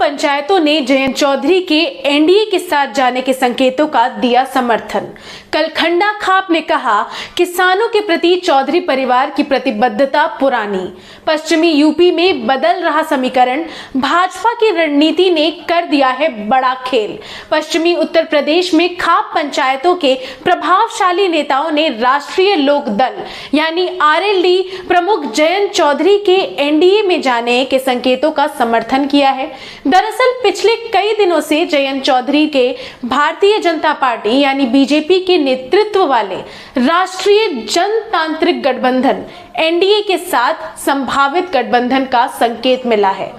पंचायतों ने जयंत चौधरी के एनडीए के साथ जाने के संकेतों का दिया समर्थन। कलखंडा खाप ने कहा, किसानों के प्रति चौधरी परिवार की प्रतिबद्धता पुरानी। पश्चिमी यूपी में बदल रहा समीकरण, भाजपा की रणनीति ने कर दिया है बड़ा खेल। पश्चिमी उत्तर प्रदेश में खाप पंचायतों के प्रभावशाली नेताओं ने राष्ट्रीय लोक दल यानी आरएलडी प्रमुख जयंत चौधरी के एनडीए में जाने के संकेतों का समर्थन किया है। दरअसल पिछले कई दिनों से जयंत चौधरी के भारतीय जनता पार्टी यानी बीजेपी के नेतृत्व वाले राष्ट्रीय जनतांत्रिक गठबंधन एनडीए के साथ संभावित गठबंधन का संकेत मिला है।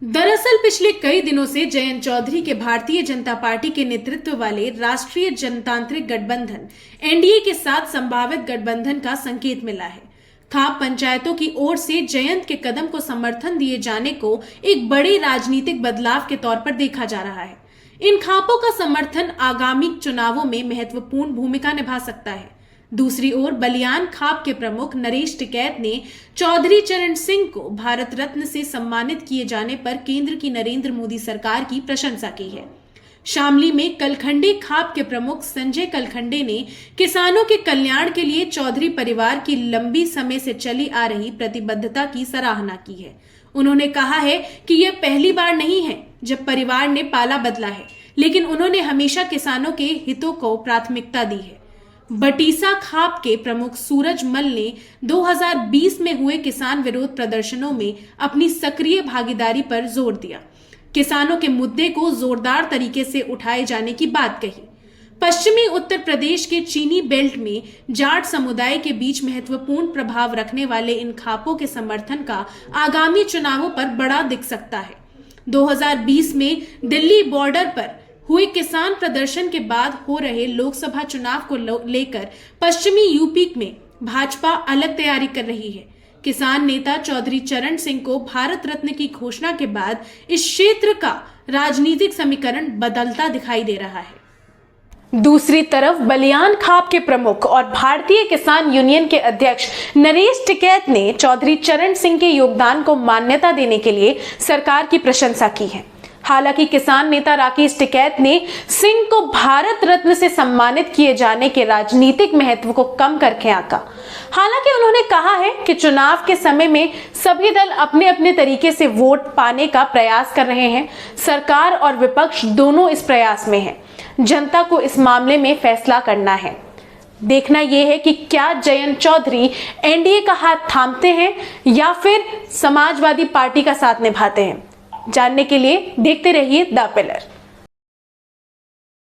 दरअसल पिछले कई दिनों से जयंत चौधरी के भारतीय जनता पार्टी के नेतृत्व वाले राष्ट्रीय जनतांत्रिक गठबंधन एनडीए के साथ संभावित गठबंधन का संकेत मिला है। खाप पंचायतों की ओर से जयंत के कदम को समर्थन दिए जाने को एक बड़े राजनीतिक बदलाव के तौर पर देखा जा रहा है। इन खापों का समर्थन आगामी चुनावों में महत्वपूर्ण भूमिका निभा सकता है। दूसरी ओर बलियान खाप के प्रमुख नरेश टिकैत ने चौधरी चरण सिंह को भारत रत्न से सम्मानित किए जाने पर केंद्र की नरेंद्र मोदी सरकार की प्रशंसा की है। शामली में कलखंडी खाप के प्रमुख संजय कलखंडे ने किसानों के कल्याण के लिए चौधरी परिवार की लंबी समय से चली आ रही प्रतिबद्धता की सराहना की है। उन्होंने कहा है कि यह पहली बार नहीं है जब परिवार ने पाला बदला है, लेकिन उन्होंने हमेशा किसानों के हितों को प्राथमिकता दी है। बटीसा खाप के प्रमुख सूरज मल ने 2020 में हुए किसान विरोध प्रदर्शनों में अपनी सक्रिय भागीदारी पर जोर दिया। किसानों के मुद्दे को जोरदार तरीके से उठाए जाने की बात कही। पश्चिमी उत्तर प्रदेश के चीनी बेल्ट में जाट समुदाय के बीच महत्वपूर्ण प्रभाव रखने वाले इन खापों के समर्थन का आगामी चुनावों पर बड़ा दिख सकता है। 2020 में दिल्ली बॉर्डर पर हुए किसान प्रदर्शन के बाद हो रहे लोकसभा चुनाव को लेकर पश्चिमी यूपी में भाजपा अलग तैयारी कर रही है। किसान नेता चौधरी चरण सिंह को भारत रत्न की घोषणा के बाद इस क्षेत्र का राजनीतिक समीकरण बदलता दिखाई दे रहा है। दूसरी तरफ बलियान खाप के प्रमुख और भारतीय किसान यूनियन के अध्यक्ष नरेश टिकैत ने चौधरी चरण सिंह के योगदान को मान्यता देने के लिए सरकार की प्रशंसा की है। हालांकि किसान नेता राकेश टिकैत ने सिंह को भारत रत्न से सम्मानित किए जाने के राजनीतिक महत्व को कम करके आंका। हालांकि उन्होंने कहा है कि चुनाव के समय में सभी दल अपने अपने तरीके से वोट पाने का प्रयास कर रहे हैं। सरकार और विपक्ष दोनों इस प्रयास में हैं। जनता को इस मामले में फैसला करना है। देखना यह है कि क्या जयंत चौधरी एनडीए का हाथ थामते हैं या फिर समाजवादी पार्टी का साथ निभाते हैं। जानने के लिए देखते रहिए द पिलर।